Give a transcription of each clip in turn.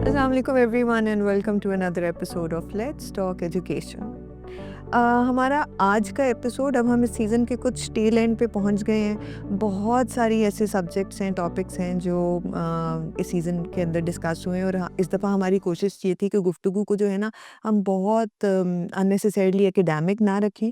Assalamu alaikum everyone and welcome to another episode of Let's Talk Education. हमारा आज का episode, अब हम इस सीज़न के कुछ टेल एंड पे पहुंच गए हैं। बहुत सारी ऐसे सब्जेक्ट्स हैं, टॉपिक्स हैं जो इस सीज़न के अंदर डिस्कस हुए हैं और इस दफ़ा हमारी कोशिश ये थी कि गुफ्तगू को जो है ना, हम बहुत अननेसेसरीली एकेडमिक ना रखें।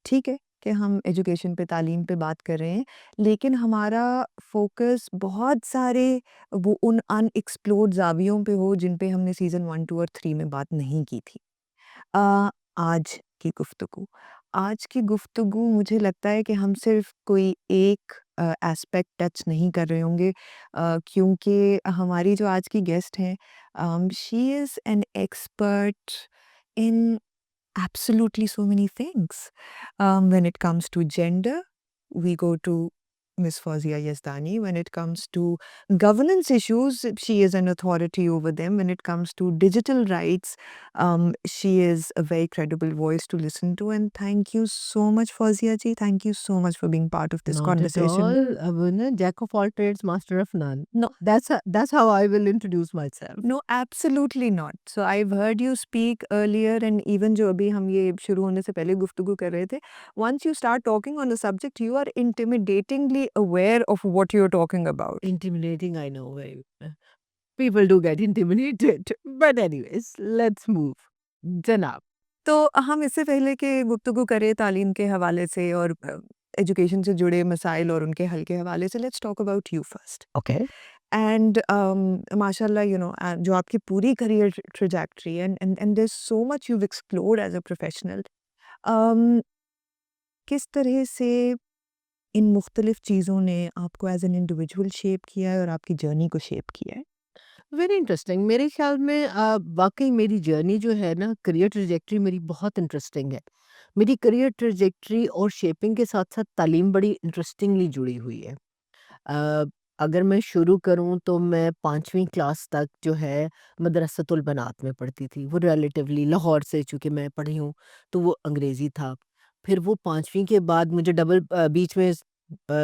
ठीक है कि हम एजुकेशन पे, तालीम पे बात कर रहे हैं, लेकिन हमारा फोकस बहुत सारे वो उन अनएक्सप्लोर्ड ज़ावियों पे हो जिन पे हमने सीज़न 1, 2 और 3 में बात नहीं की थी। अ, आज की गुफ्तगू आज की गुफ्तगू मुझे लगता है कि हम सिर्फ़ कोई एक एस्पेक्ट टच नहीं कर रहे होंगे, क्योंकि हमारी जो आज की गेस्ट हैं, she is an expert in absolutely so many things. When it comes to gender, we go to Miss Fawzia Yazdani. When it comes to governance issues, she is an authority over them. When it comes to digital rights, she is a very credible voice to listen to. And thank you so much, Fawzia ji. Thank you so much for being part of this Not at conversation. all. Jack of all trades, master of none. No, That's how I will introduce myself. No, absolutely not. So I've heard you speak earlier and even जो अभी हम ये शुरू होने से पहले गुफ्तगू कर रहे थे, once you start talking on a subject, you are intimidatingly aware of what you're talking about. Intimidating, I know. People do get intimidated. But anyways, let's move. जनाब, तो हम इससे पहले कि गुफ्तगू करें तालीम के हवाले से और एजुकेशन से जुड़े मसाइल और उनके हल के हवाले से, let's talk about you first. okay. And माशाल्लाह, जो आपकी पूरी career trajectory and there is so much you explored as a professional, किस तरह से इन मुख्तलिफ चीज़ों ने आपको एज एन इंडिविजुअल शेप किया है और आपकी जर्नी को शेप किया है? Very interesting. मेरे ख्याल में वाकई मेरी जर्नी जो है ना, करियर ट्रजेक्टरी मेरी बहुत इंटरेस्टिंग है। मेरी करियर ट्रजेक्टरी और शेपिंग के साथ साथ तालीम बड़ी इंटरेस्टिंगली जुड़ी हुई है। अ, अगर मैं शुरू करूँ तो मैं 5वीं क्लास तक जो है मदरसतुल बनात में पढ़ती थी। वो रिलेटिवली लाहौर से चूँकि मैं पढ़ी हूँ, तो वो अंग्रेज़ी था। फिर वो 5वीं के बाद मुझे बीच में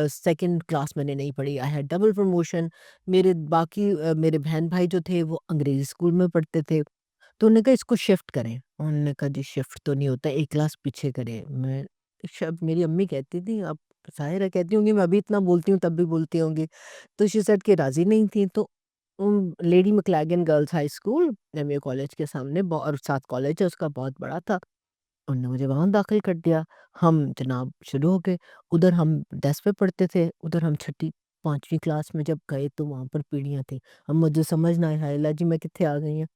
सेकंड क्लास मैंने नहीं पढ़ी। I had double promotion. मेरे बहन-भाई जो थे वो अंग्रेज़ी स्कूल में पढ़ते थे। तो उन्होंने कहा इसको शिफ्ट करें। उन्होंने कहा जी शिफ्ट तो नहीं होता, 1 क्लास पीछे करें। मैं शब मेरी अम्मी कहती थी, अब ज़ाहिर है कहती होंगी, मैं अभी इतना बोलती हूँ तब भी बोलती होंगी। तो शी सेड कि राज़ी नहीं थी, तो Lady McLagan girls high school MA college के सामने और साथ कॉलेज है उसका, बहुत बड़ा था। उन्होंने मुझे वहाँ दाखिल कर दिया। हम जनाब शुरू हो गए। उधर हम 10 पे पढ़ते थे, उधर हम छठी 5वीं क्लास में जब गए तो वहाँ पर पीढ़ियाँ थी। अब मुझे समझ ना आया, हाय अल्लाह जी मैं कित्थे आ गई हूँ।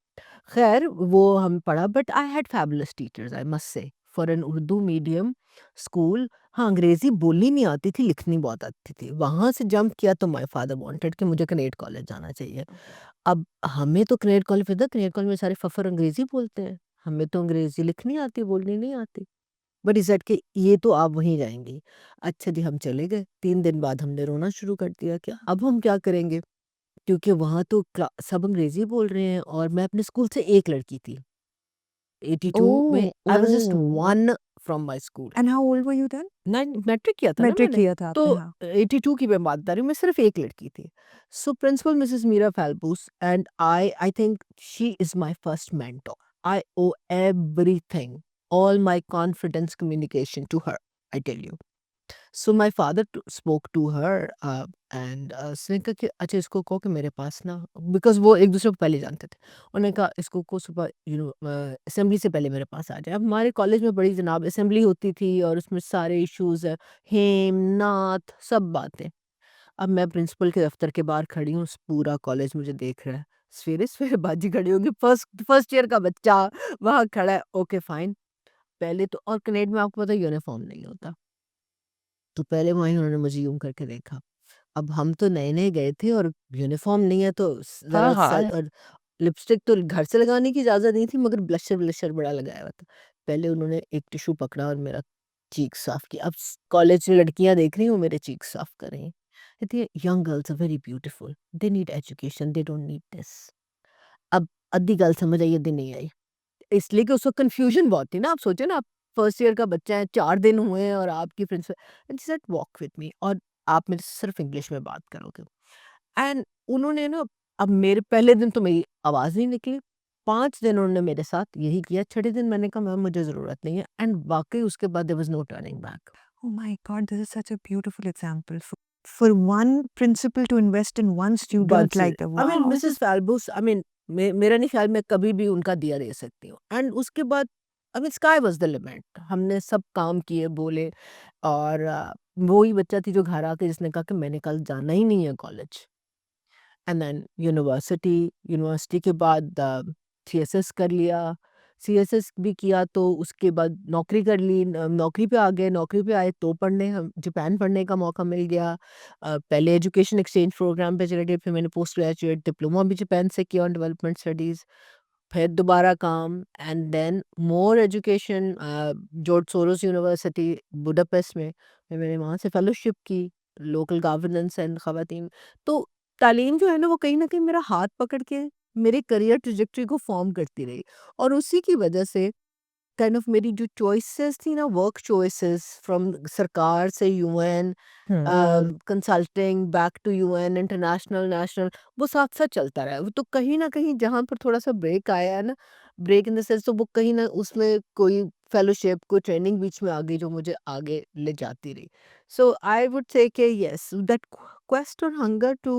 खैर वो हम पढ़ा, but I had fabulous teachers I must say for an Urdu medium school. हाँ, अंग्रेज़ी बोलनी नहीं आती थी, लिखनी बहुत आती थी। वहाँ से जंप किया तो माय फादर वांटेड कि मुझे कनेट कॉलेज जाना चाहिए। अब हमें तो कनेट कॉलेज पता, कनेट कॉलेज में सारे फफ़र अंग्रेज़ी बोलते हैं। हमें तो अंग्रेज़ी लिखनी आती, बोलनी नहीं आती। बट ही सेड कि ये तो आप वहीं जाएँगी। अच्छा जी, हम चले गए। 3 दिन बाद हमने रोना शुरू कर दिया कि अब हम क्या करेंगे? क्योंकि वहाँ तो सब अंग्रेज़ी बोल रहे हैं और मैं अपने स्कूल से एक लड़की थी। 82 में oh! I was just oh! One from my school. And how old were you then? Nine matric किया था ना मैट्रिक मैंने। किया था तो आपने, हाँ। 82 की मैं बात बता रही हूँ, मैं सिर्फ़ एक लड़की थी। So principal Mrs Meera Falbus and I think she is my first mentor. I owe everything, all my confidence communication to her, I tell you. So my father spoke to her and उसने कहा कि अच्छा इसको कहो कि मेरे पास ना, because वो एक दूसरे को पहले जानते थे। उन्होंने कहा इसको को सुबह असेंबली से पहले मेरे पास आ जाए। अब हमारे कॉलेज में बड़ी जनाब असेंबली होती थी और उसमें सारे इश्यूज़ हेम, नात सब बातें। अब मैं प्रिंसिपल के दफ्तर के बाहर खड़ी हूँ, पूरा कॉलेज मुझे देख रहा है। सवेरे-सवेरे बाजी खड़ी होंगी, फर्स्ट फर्स्ट ईयर का बच्चा वहाँ खड़ा है, ओके फाइन। पहले तो और कनेड में आपको पता है यूनिफ़ॉर्म नहीं होता। तो पहले वहीं उन्होंने मुझे यूँ करके देखा। अब हम तो नए-नए गए थे और यूनिफ़ॉर्म नहीं है तो हाँ, ज़रा सा, हाँ। और लिपस्टिक तो घर से लगाने की इजाज़त नहीं थी, मगर ब्लशर-व्लशर बड़ा लगाया हुआ था। पहले उन्होंने एक टिश्यू पकड़ा और मेरा चीक साफ़ किया। अब कॉलेज में लड़कियाँ देख रही हैं, वो मेरे चीक साफ़ कर रही हैं। कहती है, "young girls are very beautiful, they need education, they don't need this." अब अद्धी गल समझ आई, अद्धी नहीं आई। इसलिए कि उस वक़्त कन्फ्यूज़न बहुत थी ना, आप सोचिए ना, आप फर्स्ट ईयर का बच्चा है, 4 दिन हुए हैं और आपकी principal and she said walk with me, और आप मेरे से सिर्फ़ इंग्लिश में बात करोगे। एंड उन्होंने ना, अब मेरे पहले दिन तो मेरी आवाज़ नहीं निकली, 5 दिन उन्होंने मेरे साथ यही किया, छठे दिन मैंने कहा मैम मुझे ज़रूरत नहीं है, एंड वाक़ई उसके बाद there was no turning back. Oh my God, this is such a beautiful example. For one principal to invest in one student बस like that. I mean Wow. Mrs Falbus, I mean मेरा नहीं ख्याल मैं कभी भी उनका दिया दे सकती हूँ, एंड उसके बाद I mean sky was the limit, हमने सब काम किए, बोले, और वो ही बच्चा थी जो घर आके जिसने कहा कि मैंने कल जाना ही नहीं है कॉलेज। एंड देन यूनिवर्सिटी के बाद सीएसएस कर लिया, सीएसएस भी किया तो उसके बाद नौकरी कर ली, नौकरी पे आ गए, नौकरी पे आए तो पढ़ने हम जापान पढ़ने का मौका मिल गया। पहले एजुकेशन एक्सचेंज प्रोग्राम पे चले गए, फिर मैंने पोस्ट ग्रेजुएट डिप्लोमा भी जापान से किया ऑन डेवलपमेंट स्टडीज़, फिर दोबारा काम, and then more education, George Soros university Budapest में, फिर मैंने वहाँ से फेलोशिप की, लोकल गवर्नेंस एंड ख़वातीन। तो तालीम जो है ना वो कहीं न कहीं मेरा हाथ पकड़ के मेरे करियर ट्रैजेक्टरी को फ़ॉर्म करती रही, और उसी की वजह से काइंड ऑफ मेरी जो चॉइसेस थी ना, वर्क चॉइसेस फ्रॉम सरकार से UN, consulting back to UN, international, national, वो साथ-साथ चलता रहा है। वो तो कहीं न कहीं जहाँ पर थोड़ा-सा ब्रेक आया है ना, ब्रेक इन द सेंस, तो वो कहीं न उसमें कोई फेलोशिप, कोई ट्रेनिंग बीच में आ गई जो मुझे आगे ले जाती रही। सो आई वुड से कि येस, दैट क्वेस्ट और hunger to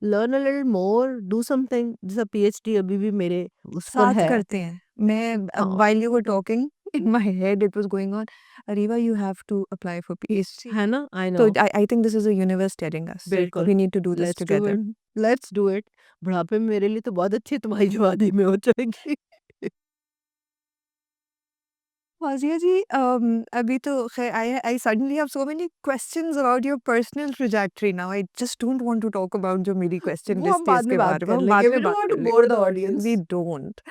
learn a little more, do something, जैसा पीएचडी अभी भी मेरे उस पर साथ है। करते हैं। मैं हाँ, while you were talking in my head it was going on, Ariba, you have to apply for PhD. है ना? I So no. I think this is the universe telling us बिल्कुल। we need to do this let's do together. It, let's do it. बुढ़ापे में मेरे लिए तो बहुत अच्छी है, तुम्हारी जवानी में हो जाएगी। Fazia ji, अभी तो खैर I suddenly have so many questions about your personal trajectory now. I just don't want to talk about जो मेरी question वो हम list है बाद में इसके बात बारे में कर हम लेंगे, बाद वी में डोंट बात वांट कर टू लेंगे। Bore the audience. We don't.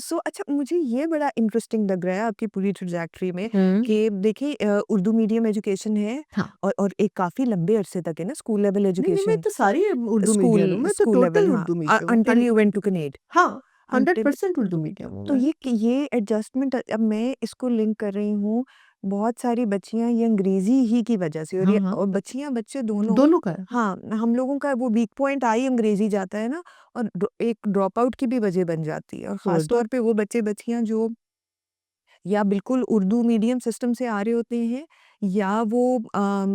So अच्छा मुझे ये बड़ा इंटरेस्टिंग लग रहा है आपकी पूरी ट्रैजेक्टरी में हुँ। कि देखिए उर्दू मीडियम एजुकेशन है हाँ। और एक काफ़ी लंबे अरसे तक है ना स्कूल लेवल नहीं, नहीं, मैं एजुकेशन तो सारी उर्दू मीडियम हूँ, स्कूल मैं तो स्कूल लेवल टोटल हाँ उर्दू मीडियम हूँ, until you went to Canada. हाँ, Until 100% उर्दू मीडियम हूँ तो मैं। ये एडजस्टमेंट अब मैं इसको लिंक कर रही हूँ बहुत सारी बच्चियाँ ये अंग्रेजी ही की वजह से हाँ, हाँ। और बच्चियाँ बच्चे दोनों दोनों का है। हाँ हम लोगों का वो वीक पॉइंट आई अंग्रेजी जाता है ना और एक ड्रॉप आउट की भी वजह बन जाती है और ख़ास गुड। तौर पे वो बच्चे बच्चियाँ जो या बिल्कुल उर्दू मीडियम सिस्टम से आ रहे होते हैं या वो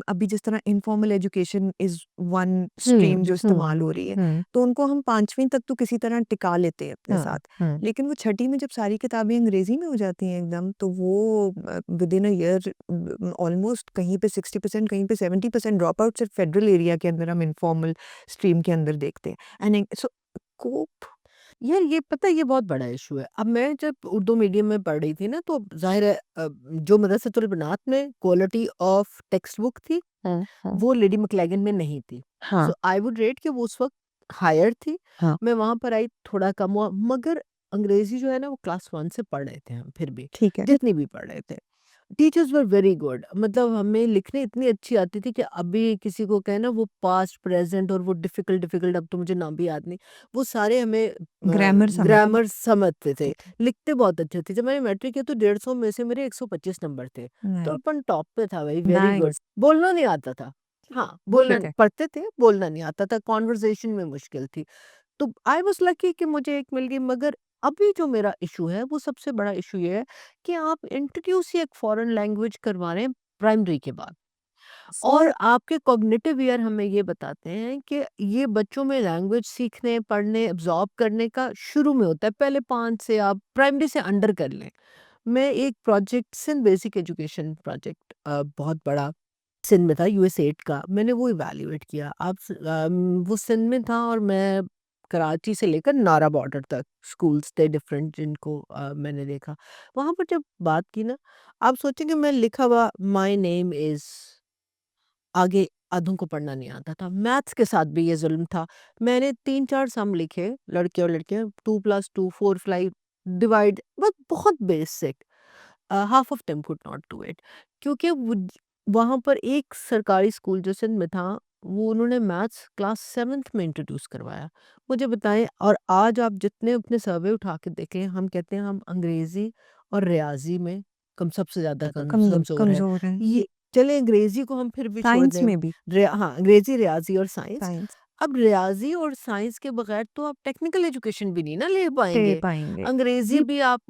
अभी जिस तरह informal education is one stream जो इस्तेमाल हो रही है हुँ। तो उनको हम 5वीं तक तो किसी तरह टिका लेते हैं अपने हाँ, साथ। हाँ। लेकिन वो छठी में जब सारी किताबें अंग्रेज़ी में हो जाती हैं एकदम तो वो विदिन अ ईयर ऑलमोस्ट कहीं पे 60% कहीं पे 70% ड्रॉप आउट सिर्फ फेडरल एरिया के अंदर हम इनफॉर्मल स्ट्रीम के अंदर देखते हैं एंड सो कोप यार ये पता है ये बहुत बड़ा इशू है। अब मैं जब उर्दू मीडियम में पढ़ रही थी ना तो ज़ाहिर है जो मदरसतुल बनात में क्वालिटी ऑफ टेक्स्ट बुक थी, वो लेडी मैक्लेगन में नहीं थी। हाँ सो आई वुड रेट कि वो उस वक़्त हायर थी। हाँ मैं वहाँ पर आई थोड़ा कम हुआ, मगर अंग्रेज़ी जो है ना वो क्लास 1 से पढ़ रहे थे हम फिर भी, ठीक है जितनी भी पढ़ रहे थे। टीचर्स वर वेरी गुड, मतलब हमें लिखने इतनी अच्छी आती थी कि अभी किसी को कहें ना वो पास्ट, प्रेज़ेंट और वो डिफ़िकल्ट अब तो मुझे नाम भी याद नहीं, वो सारे हमें ग्रामर समझ ग्रामर समझते थे। थे लिखते बहुत अच्छे थे। जब मैंने मैट्रिक किया तो 150 में से मेरे 125 नंबर थे। तो नाइस अपन टॉप पे था भाई, वेरी गुड। नाइस बोलना नहीं आता था। हाँ, बोलना ठीक है पढ़ते थे, बोलना नहीं आता था, कन्वर्सेशन में मुश्किल थी। तो आई वाज़ लकी कि मुझे एक मिल गई, मगर अभी जो मेरा इश्यू है वो सबसे बड़ा इश्यू ये है कि आप इंट्रोड्यूस ही एक फ़ॉरेन लैंग्वेज करवा रहे हैं प्राइमरी के बाद, और सो आपके कॉग्निटिव ईयर हमें ये बताते हैं कि ये बच्चों में लैंग्वेज सीखने, पढ़ने, एब्ज़ॉर्ब करने का शुरू में होता है। पहले 5 से आप प्राइमरी से अंडर कर लें। मैं एक project Sindh basic education project बहुत बड़ा सिंध में था, यूएसएड का, मैंने वो इवैल्यूएट किया। वो सिंध में था और मैं कराची से लेकर नारा बॉर्डर तक स्कूल्स थे डिफरेंट जिनको मैंने देखा। वहाँ पर जब बात की ना, आप सोचेंगे मैं लिखा हुआ माय नेम इज़, आगे आधों को पढ़ना नहीं आता था। मैथ्स के साथ भी ये ज़ुल्म था। मैंने 3-4 सम लिखे, लड़के और लड़कियाँ, 2 + 2 4 5 डिवाइड, बस बहुत basic. Half of them could not do it, क्योंकि वहाँ पर एक सरकारी स्कूल जो सिंध में था, वो उन्होंने मैथ्स क्लास 7th में इंट्रोड्यूस करवाया। मुझे बताएँ, और आज आप जितने अपने सर्वे उठा के देखें, हम कहते हैं हम अंग्रेज़ी और रियाज़ी में कम सबसे ज़्यादा कमज़ोर हैं। कमज़ोर हैं ये चलें, अंग्रेज़ी को हम फिर भी छोड़ साइंस दें, में भी हाँ, अंग्रेज़ी, रियाज़ी और साइंस। साइंस अब रियाज़ी और साइंस के बगैर तो आप टेक्निकल एजुकेशन भी नहीं ना ले ले पाएँगे। पाएँगे। अंग्रेज़ी जी। भी आप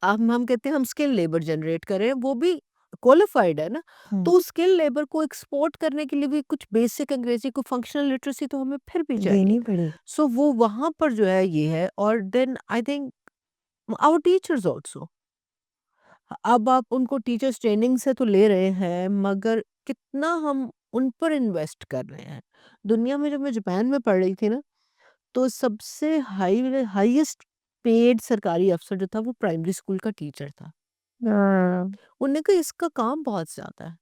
हम कहते हैं हम स्किल लेबर जनरेट कर रहे हैं, वो भी क्वालिफ़ाइड है ना, हुँ, तो उस स्किल लेबर को एक्सपोर्ट करने के लिए भी कुछ बेसिक अंग्रेज़ी को फंक्शनल लिटरेसी तो हमें फिर भी चाहिए। देनी पड़ेगी। सो वो वहाँ पर जो है ये है, और then I think our teachers also, अब आप उनको टीचर्स ट्रेनिंग से तो ले रहे हैं, मगर कितना हम उन पर इन्वेस्ट कर रहे हैं। दुनिया में जब मैं जापान में पढ़ रही थी ना, तो सबसे हाईएस्ट पेड सरकारी अफ़सर जो था वो प्राइमरी स्कूल का टीचर था। हाँ, उन्होंने कहा इसका काम बहुत ज़्यादा है।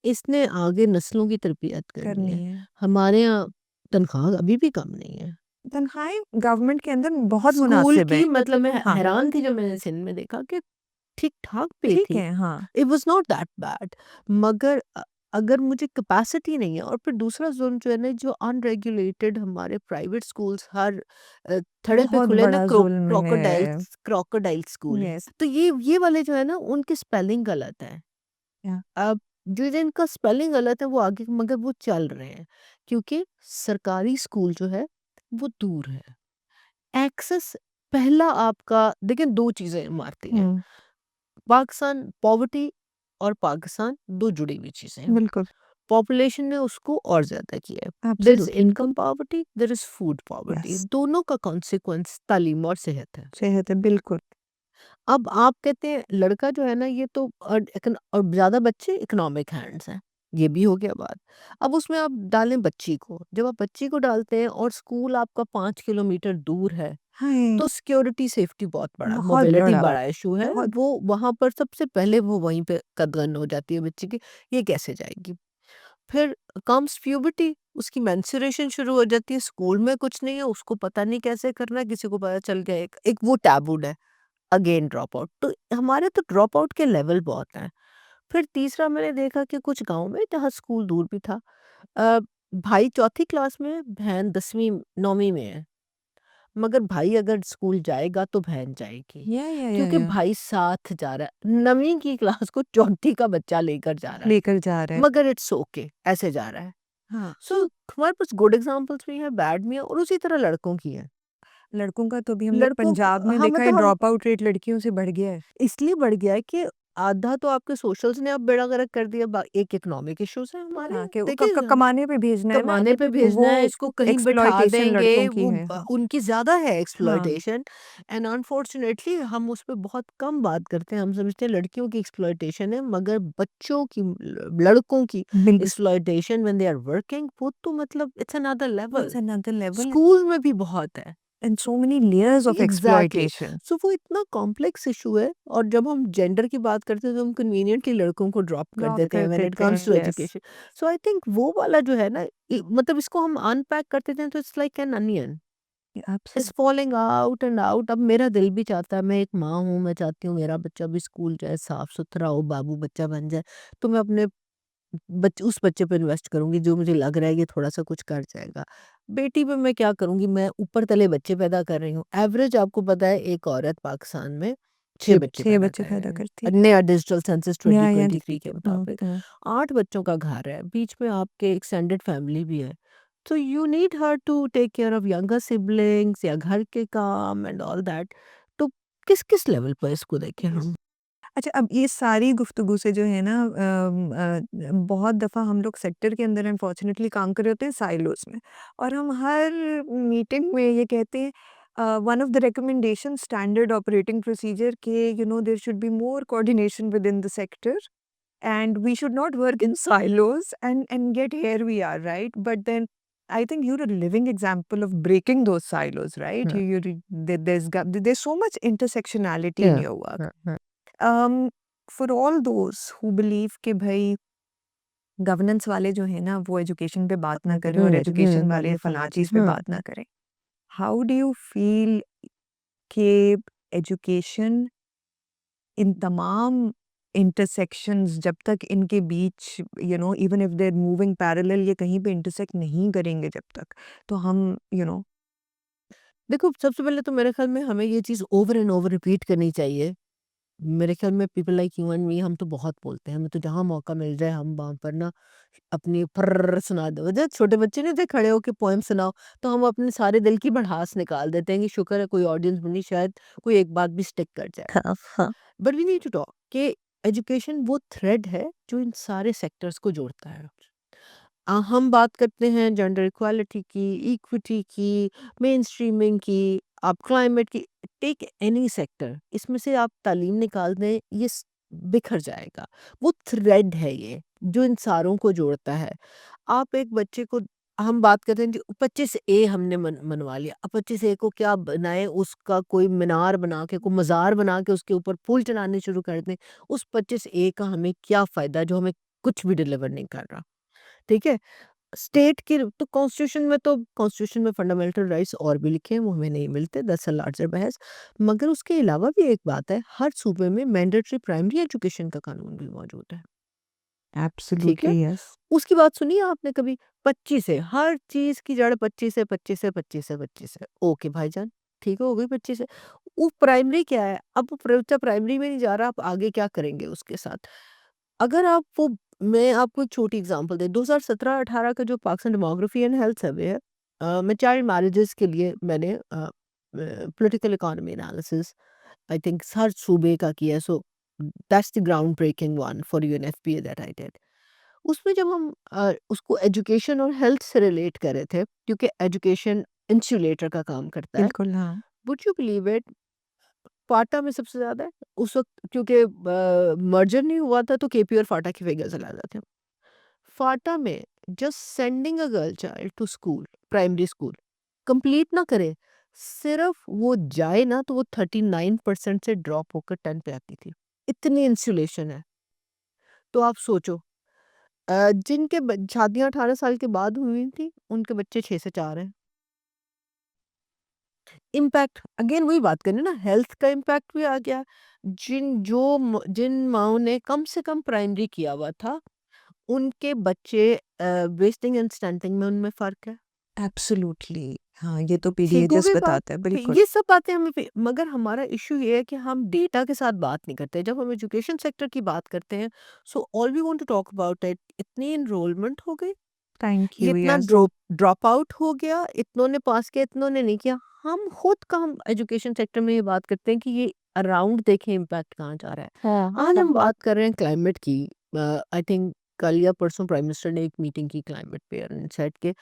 इसने आगे नस्लों की तरबियत करनी करनी है। है। हमारे यहाँ तनख्वाह अभी भी कम नहीं है। तनख्वाहें गवर्नमेंट के अंदर बहुत स्कूल मुनासिब की हैं। मतलब मैं हाँ, हैरान थी जब मैंने सिंध में देखा कि ठीक-ठाक पे ठीक थी। है, हाँ। It was not that bad, मगर अगर मुझे कैपेसिटी नहीं है, और फिर दूसरा ज़ुल्म जो है ना, जो अनरेगुलेटेड हमारे प्राइवेट स्कूल्स हर थड़े पे बहुत खुले ना, बड़ा ज़ुल्म है। Crocodile school. यस। तो ये वाले जो है ना, उनकी स्पेलिंग गलत है। या अब जो जिनका स्पेलिंग गलत है वो आगे, मगर वो चल रहे हैं, क्योंकि सरकारी स्कूल जो है वो दूर है। एक्सेस पहला आपका देखिए 2 चीज़ें मारती हैं। हुँ, पाकिस्तान पॉवर्टी और पाकिस्तान 2 जुड़ी हुई चीज़ें हैं। बिल्कुल, पॉपुलेशन ने उसको और ज़्यादा किया है। There is absolutely. Income poverty, there is food poverty. Yes, दोनों का कॉन्सिक्वेंस तालीम और सेहत है। सेहत है, बिल्कुल। अब आप कहते हैं लड़का जो है ना, ये तो और ज़्यादा बच्चे इकोनॉमिक हैंड्स हैं, ये भी हो गया बात। अब उसमें आप डालें बच्ची को, जब आप बच्ची को डालते हैं और स्कूल आपका 5 किलोमीटर दूर है, हाय! तो सिक्योरिटी सेफ्टी बहुत बड़ा, बहुत मोबिलिटी बड़ा, बड़ा इशू है। बहुत। वो वहाँ पर सबसे पहले वो वहीं पे कदगन हो जाती है बच्चे की, ये कैसे जाएगी? फिर कम्स प्यूबर्टी, उसकी मेंस्ट्रुएशन शुरू हो जाती है, स्कूल में कुछ नहीं है, उसको पता नहीं कैसे करना है, किसी को पता चल गया, एक एक वो टैबूड है, अगेन ड्रॉप आउट। तो हमारे तो ड्रॉप आउट के लेवल बहुत हैं। फिर तीसरा मैंने देखा कि कुछ गाँव में जहाँ स्कूल दूर भी था, अ, भाई चौथी क्लास में, बहन 10वीं 9वीं में है। मगर भाई अगर स्कूल जाएगा तो बहन जाएगी, क्योंकि या भाई साथ जा रहा है, 9वीं की क्लास को चौथी का बच्चा लेकर जा रहा है, लेकर जा रहा है। मगर इट्स ओके ऐसे जा रहा है। हाँ, सो हमारे पास गुड एग्जांपल्स भी हैं, बैड भी हैं, और उसी तरह लड़कों की है। लड़कों का तो अभी हमने लड़कों पंजाब में हाँ देखा है, मतलब हम ड्रॉप आउट रेट लड़कियों से बढ़ गया है। इसलिए बढ़ गया है कि आधा तो आपके सोशल्स ने अब बेड़ा गर्क कर दिया, एक इकोनॉमिक इश्यूज है हमारे। हाँ, कि वो देखिए कमाने पे भेजना है ना, कमाने पे भेजना है, वो इसको कहीं बिठा एक्सप्लॉइटेशन लड़कों देंगे, की वो है। हाँ, उनकी ज्यादा है हाँ, एक्सप्लॉइटेशन। एंड अनफॉर्चुनेटली हम उस पर बहुत कम बात करते हैं, हम समझते हैं लड़कियों की एक्सप्लॉइटेशन है, मगर बच्चों की, लड़कों की बिल्कुल। Exploitation when they are working, वो तो मतलब it's another level. It's another level school में भी बहुत है। And so many layers of exactly. Exploitation. So वो इतना कॉम्प्लेक्स इशू है, और जब हम जेंडर की बात करते हैं तो हम कन्वीनियंटली लड़कों को ड्रॉप कर ड्रॉप देते हैं कर व्हेन इट देते कम्स हैं, to yes. Education. So I think वो वाला जो है ना, मतलब इसको हम अनपैक करते थे तो it's like an onion, it's falling out and out. अब मेरा दिल भी चाहता है, मैं एक माँ हूँ, मैं चाहती हूँ मेरा बच्चा भी स्कूल जाए, साफ सुथरा हो, बाबू बच्चा बन जाए, तो मैं अपने उस बच्चे पे इन्वेस्ट करूँगी जो मुझे लग रहा है कि थोड़ा-सा कुछ कर जाएगा। बेटी पे मैं क्या करूँगी, मैं ऊपर तले बच्चे पैदा कर रही हूँ। एवरेज आपको पता है एक औरत पाकिस्तान में 6 बच्चे 6 पैदा बच्चे कर रही पैदा है। करती है। नया डिजिटल सेंसस या 2023 के मुताबिक। 8 बच्चों का घर है, बीच में आपके एक्सटेंडेड फैमिली भी है। तो you need her to take care of younger siblings या घर के काम एंड ऑल दैट। तो किस-किस लेवल पर इसको देखें हम? अच्छा, अब ये सारी गुफ्तगू से जो है ना, बहुत दफ़ा हम लोग सेक्टर के अंदर अनफॉर्चुनेटली काम कर रहे होते हैं साइलोज़ में, और हम हर मीटिंग में ये कहते हैं, one of the recommendation standard operating procedure के there should be more coordination within the sector, and we should not work in silos, and yet here we are, right? But then I think you're a living example of breaking those silos, right? हाँ, There's so much intersectionality in हाँ, your work. हाँ, हाँ। For all those who believe कि भाई governance वाले जो है ना वो एजुकेशन पे बात ना करें और हुँ, एजुकेशन हुँ, वाले फलां चीज़ पे हुँ। बात ना करें, हाउ डू यू फील कि एजुकेशन इन तमाम इंटरसेक्शंस जब तक इनके बीच even if they are moving parallel ये कहीं पे इंटरसेक्ट नहीं करेंगे जब तक, तो हम देखो, सबसे पहले तो मेरे ख़्याल में हमें ये चीज़ ओवर एंड ओवर रिपीट करनी चाहिए मेरे ख्याल में people like you and me हम तो बहुत बोलते हैं, हमें तो जहाँ मौका मिल जाए हम वहाँ पर ना अपनी फर्र सुना दो। जब छोटे बच्चे नहीं थे खड़े होके पोएम सुनाओ, तो हम अपने सारे दिल की भड़ास निकाल देते हैं कि शुक्र है कोई ऑडियंस बनी, शायद कोई एक बात भी स्टिक कर जाए। हाँ, हाँ। But we need to talk कि एजुकेशन वो थ्रेड है जो इन सारे सेक्टर्स को जोड़ता है। हम बात करते हैं जेंडर इक्वालिटी की, इक्विटी की, मेन स्ट्रीमिंग की, आप क्लाइमेट की, टेक एनी सेक्टर, इसमें से आप तालीम निकाल दें, ये बिखर जाएगा। वो थ्रेड है ये जो इन सारों को जोड़ता है। आप एक बच्चे को, हम बात करते हैं जी 25A हमने मनवा लिया, अब 25A को क्या बनाए, उसका कोई मीनार बना के, कोई मज़ार बना के उसके ऊपर फूल चढ़ाने शुरू कर दें, उस 25A का हमें क्या फ़ायदा जो हमें कुछ भी डिलीवर नहीं कर रहा। ठीक है? स्टेट की तो कॉन्स्टिट्यूशन में फंडामेंटल राइट्स और भी लिखे हैं, वो हमें नहीं मिलते, दैट्स अ लार्जर बहस। मगर उसके अलावा भी एक बात है, हर सूबे में मैंडेटरी प्राइमरी एजुकेशन का कानून भी मौजूद है। ठीक है? Absolutely yes. उसकी बात सुनी है आपने कभी? 25 है, हर चीज़ की जड़ 25 है, 25 है, 25 है, 25 है। ओके भाईजान, ठीक है, हो गई 25 है। वो प्राइमरी क्या है? अब वो बच्चा प्राइमरी में नहीं जा रहा, आप आगे क्या करेंगे उसके साथ? अगर आप वो, मैं आपको एक छोटी एग्जांपल दें, 2017-18 का जो Pakistan demography and health survey है, मैं चाइल्ड मैरिजेस के लिए मैंने political economy analysis I think हर सूबे का किया, so that's the ground breaking one for UNFPA that I did. उसमें जब हम उसको एजुकेशन और हेल्थ से रिलेट कर रहे थे, क्योंकि एजुकेशन इंसुलेटर का काम करता है, बिल्कुल, हाँ। वुड यू बिलीव इट, फाटा में सबसे ज्यादा है उस वक्त, क्योंकि मर्जर नहीं हुआ था, तो केपी और फाटा के फिगर्स अलग थे। फाटा में just sending a girl child to school, primary school complete ना करे, सिर्फ वो जाए ना, तो वो 39% से ड्रॉप होकर 10 पे आती थी। इतनी इंसुलेशन है। तो आप सोचो, जिनके शादियां 18 साल के बाद हुई थी, उनके बच्चे 6 से 4 हैं। इम्पैक्ट अगेन वही बात करें ना, हेल्थ का इम्पैक्ट भी आ गया। जिन माओ ने कम से कम प्राइमरी किया हुआ था, उनके बच्चे वेस्टिंग एंड स्टंटिंग में उनमें फ़र्क है। एब्सोल्युटली हाँ, ये तो ठीक हो पीडीएचएस गई बात। बताता है, बिल्कुल। ये सब बातें हमें मगर हमारा इश्यू ये है कि हम डेटा के साथ बात नहीं करते। जब हम एजुकेशन सेक्टर की बात करते हैं, so all we want to talk about it, इतनी एनरोलमेंट हो गई, थैंक ये यू, इतना यस। ड्रॉप आउट हो गया, इतनों ने पास किया, इतनों ने नहीं किया। हम एजुकेशन सेक्टर में ये बात करते हैं कि ये अराउंड देखें इम्पैक्ट कहाँ जा रहा हाँ, है। आज हम बात कर रहे हैं क्लाइमेट की। आई थिंक कल या परसों प्राइम मिनिस्टर ने एक मीटिंग की क्लाइमेट पे एंड सेड के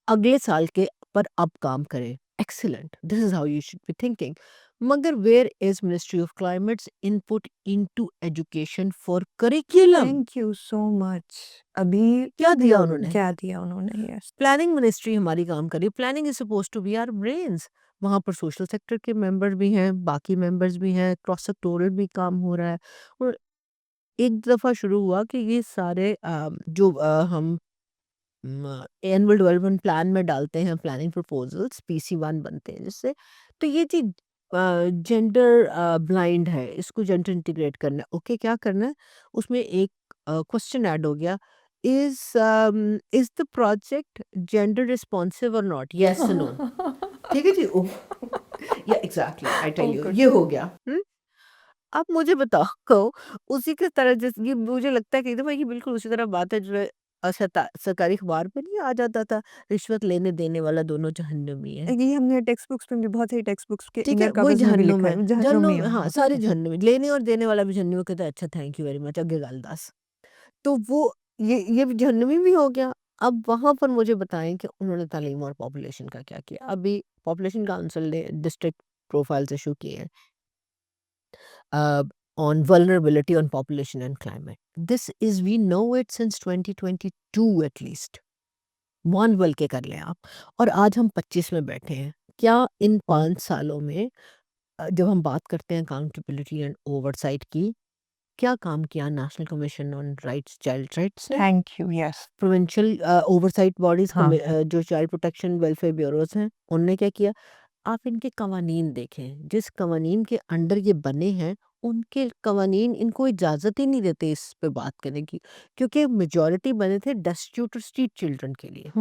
अगले साल के पर अब काम करें। Excellent, this is how you should be thinking. मगर where is ministry of climates input into education for curriculum? Thank you so much. अभी क्या दिया उन्होंने? क्या दिया उन्होंने? यस। प्लानिंग मिनिस्ट्री हमारी काम कर रही है। Planning is suppose to be our brains. वहाँ पर सोशल सेक्टर के मेंबर भी हैं, बाकी मेंबर्स भी हैं, क्रॉस सेक्टोरल भी काम हो रहा है। और एक दफ़ा शुरू हुआ कि ये सारे जो हम एनुअल डेवलपमेंट प्लान में डालते हैं, प्लानिंग प्रपोजल्स PC1 बनते हैं जिससे, तो ये चीज़ जेंडर ब्लाइंड है, इसको जेंडर इंटीग्रेट करना है। ओके, क्या करना है? उसमें एक क्वेश्चन ऐड हो गया, is the project gender responsive और नॉट, यस नो। ठीक है जी। Oh yeah exactly, I tell oh you, good. ये हो गया। अब मुझे बताओ को उसी के तरह, जैसे ये मुझे लगता है कि एकदम ये बिल्कुल उसी तरह बात है जो है, सरकारी अखबार में नहीं आ जाता था, रिश्वत लेने देने वाला दोनों जहन्नमी है। ये हमने टेक्स्ट बुक्स में भी, बहुत सारी टेक्स्ट बुक्स के ठीक है, इनर वही कवर्स में भी जहन्नुम लिखा है, है, जहन्नुमी जहन्नुम, है, हाँ हाँ। सारे जहन्नुमी, लेने और देने वाला भी जहन्नुम कहता है, अच्छा थैंक यू वेरी मच, अगे गल दस। तो वो ये भी जहन्नुमी भी हो गया। अब वहां पर मुझे बताएं कि उन्होंने तालीम और पॉपुलेशन का क्या किया। अभी पॉपुलेशन काउंसिल ने डिस्ट्रिक्ट प्रोफाइल्स इशू किए हैं on vulnerability on population and climate. This is, we know it since 2022 at least. One बल के कर लें आप, और आज हम 25 में बैठे हैं। क्या इन 5 सालों में जब हम बात करते हैं अकाउंटेबिलिटी एंड ओवरसाइट की, क्या काम किया national commission on rights, child rights ने? Thank you, yes. Provincial oversight bodies, हाँ। जो चाइल्ड प्रोटेक्शन वेलफेयर ब्यूरोज हैं, उनने क्या किया? आप इनके कवानीन देखें, जिस कवानीन के अंडर ये बने हैं, उनके कवानीन इनको इजाज़त ही नहीं देते इस पे बात करने की, क्योंकि मेजॉरिटी बने थे डेस्टिट्यूट और स्ट्रीट चिल्ड्रन के लिए।